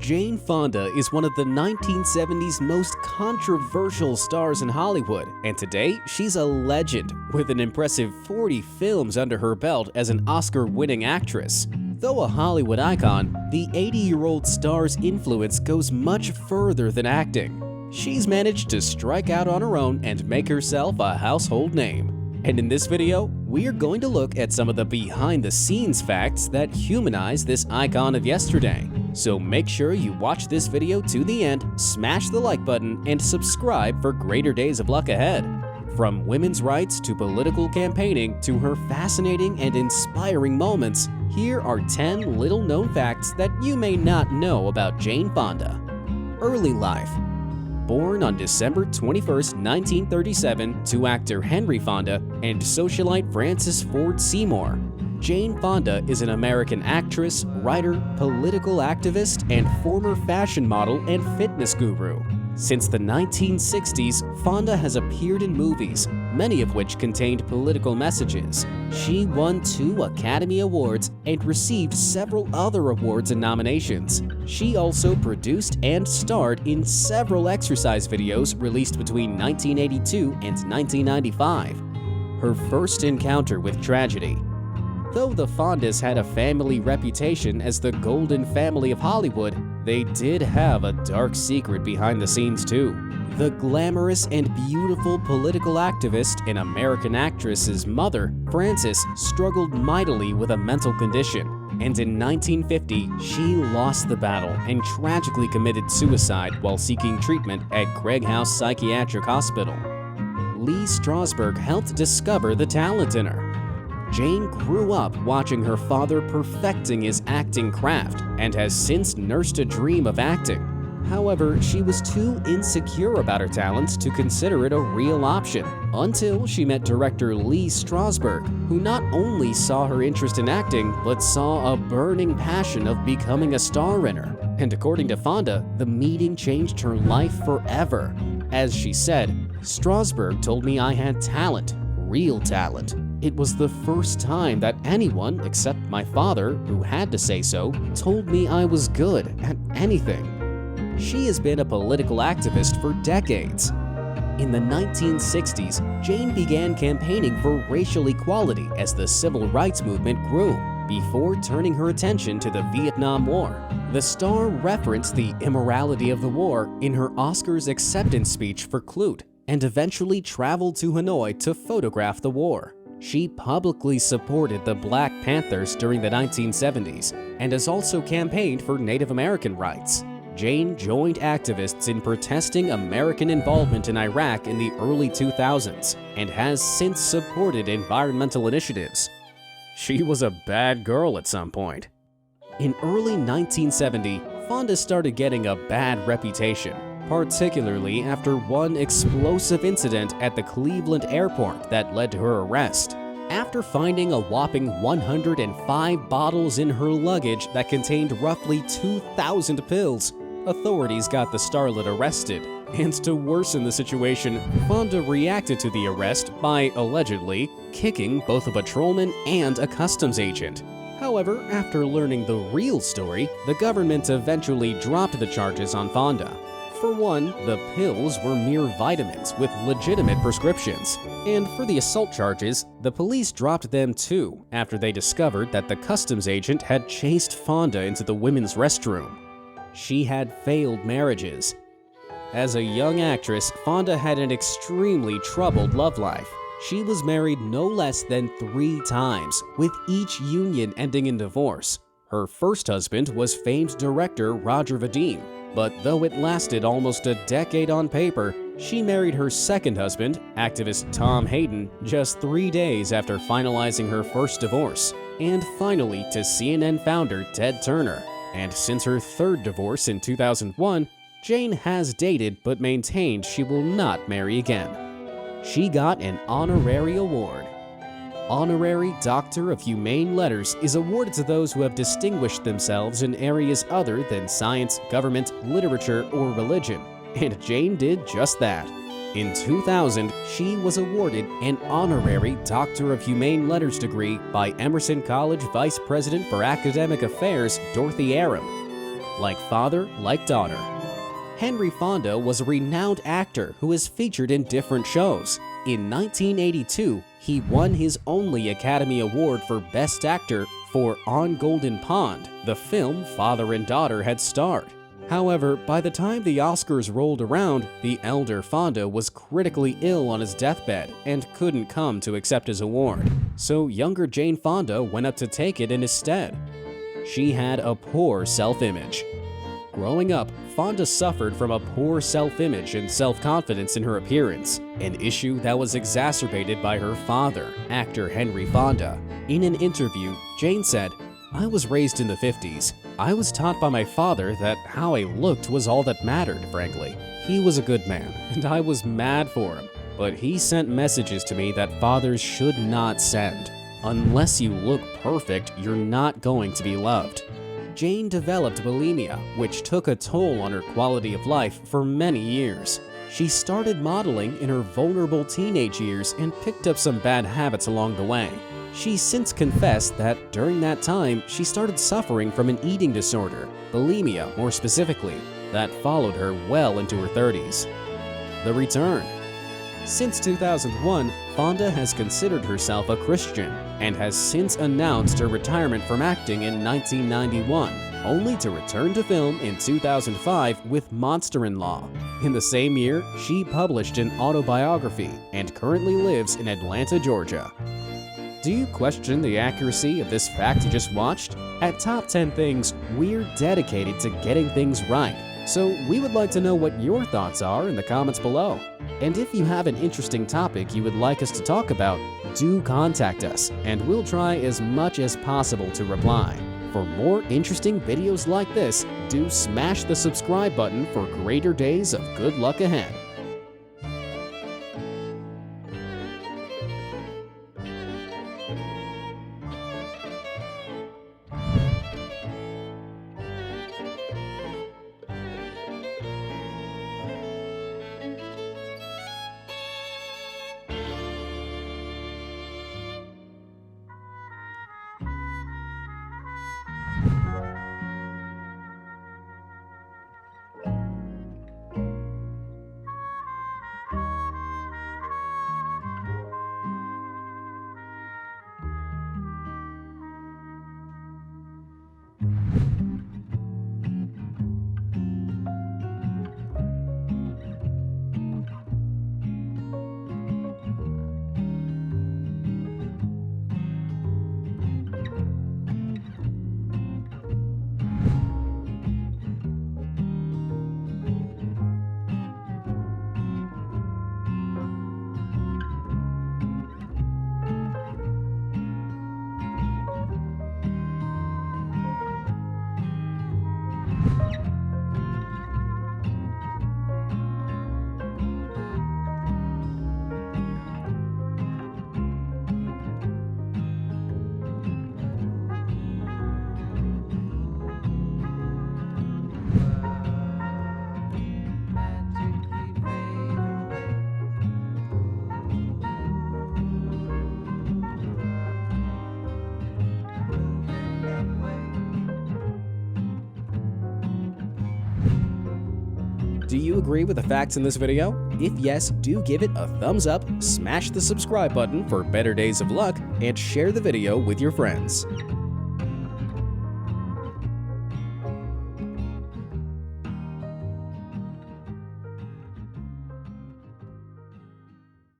Jane Fonda is one of the 1970s most controversial stars in Hollywood, and today she's a legend with an impressive 40 films under her belt as an Oscar-winning actress. Though a Hollywood icon, the 80-year-old star's influence goes much further than acting. She's managed to strike out on her own and make herself a household name. And in this video, we're going to look at some of the behind-the-scenes facts that humanize this icon of yesterday. So make sure you watch this video to the end, smash the like button, and subscribe for greater days of luck ahead. From women's rights to political campaigning to her fascinating and inspiring moments, here are 10 little-known facts that you may not know about Jane Fonda. Early life. Born on December 21, 1937, to actor Henry Fonda and socialite Francis Ford Seymour, Jane Fonda is an American actress, writer, political activist, and former fashion model and fitness guru. Since the 1960s, Fonda has appeared in movies, many of which contained political messages. She won 2 Academy Awards and received several other awards and nominations. She also produced and starred in several exercise videos released between 1982 and 1995. Her first encounter with tragedy. Though the Fondas had a family reputation as the golden family of Hollywood, they did have a dark secret behind the scenes too. The glamorous and beautiful political activist and American actress's mother, Frances, struggled mightily with a mental condition, and in 1950, she lost the battle and tragically committed suicide while seeking treatment at Craig House Psychiatric Hospital. Lee Strasberg helped discover the talent in her. Jane grew up watching her father perfecting his acting craft and has since nursed a dream of acting. However, she was too insecure about her talents to consider it a real option until she met director Lee Strasberg, who not only saw her interest in acting, but saw a burning passion of becoming a star in her. And according to Fonda, the meeting changed her life forever. As she said, "Strasberg told me I had talent, real talent. It was the first time that anyone, except my father, who had to say so, told me I was good at anything." She has been a political activist for decades. In the 1960s, Jane began campaigning for racial equality as the civil rights movement grew, before turning her attention to the Vietnam War. The star referenced the immorality of the war in her Oscars acceptance speech for Thоugh, and eventually traveled to Hanoi to photograph the war. She publicly supported the Black Panthers during the 1970s and has also campaigned for Native American rights. Jane joined activists in protesting American involvement in Iraq in the early 2000s and has since supported environmental initiatives. She was a bad girl at some point. In early 1970, Fonda started getting a bad reputation, particularly after one explosive incident at the Cleveland airport that led to her arrest. After finding a whopping 105 bottles in her luggage that contained roughly 2,000 pills, authorities got the starlet arrested. And to worsen the situation, Fonda reacted to the arrest by, allegedly, kicking both a patrolman and a customs agent. However, after learning the real story, the government eventually dropped the charges on Fonda. For one, the pills were mere vitamins with legitimate prescriptions. And for the assault charges, the police dropped them too after they discovered that the customs agent had chased Fonda into the women's restroom. She had failed marriages. As a young actress, Fonda had an extremely troubled love life. She was married no less than 3 times, with each union ending in divorce. Her first husband was famed director Roger Vadim. But though it lasted almost a decade on paper, she married her second husband, activist Tom Hayden, just 3 days after finalizing her first divorce, and finally to CNN founder Ted Turner. And since her third divorce in 2001, Jane has dated but maintained she will not marry again. She got an honorary award. Honorary Doctor of Humane Letters is awarded to those who have distinguished themselves in areas other than science, government, literature, or religion, and Jane did just that. In 2000, she was awarded an honorary Doctor of Humane Letters degree by Emerson College Vice President for Academic Affairs, Dorothy Aram. like father, like daughter. Henry Fonda was a renowned actor who is featured in different shows. In 1982, he won his only Academy Award for Best Actor for On Golden Pond, the film father and daughter had starred. However, by the time the Oscars rolled around, the elder Fonda was critically ill on his deathbed and couldn't come to accept his award. So younger Jane Fonda went up to take it in his stead. She had a poor self-image. Growing up, Fonda suffered from a poor self-image and self-confidence in her appearance, an issue that was exacerbated by her father, actor Henry Fonda. In an interview, Jane said, "I was raised in the 50s. I was taught by my father that how I looked was all that mattered, frankly. He was a good man, and I was mad for him. But he sent messages to me that fathers should not send. Unless you look perfect, you're not going to be loved." Jane developed bulimia, which took a toll on her quality of life for many years. She started modeling in her vulnerable teenage years and picked up some bad habits along the way. She's since confessed that during that time, she started suffering from an eating disorder, bulimia more specifically, that followed her well into her 30s. The return. Since 2001, Fonda has considered herself a Christian and has since announced her retirement from acting in 1991, only to return to film in 2005 with Monster-in-Law. In the same year, she published an autobiography and currently lives in Atlanta, Georgia. Do you question the accuracy of this fact you just watched? At Top 10 Things, we're dedicated to getting things right, so we would like to know what your thoughts are in the comments below. And if you have an interesting topic you would like us to talk about, do contact us, and we'll try as much as possible to reply. For more interesting videos like this, do smash the subscribe button for greater days of good luck ahead. Do you agree with the facts in this video? If yes, do give it a thumbs up, smash the subscribe button for better days of luck, and share the video with your friends.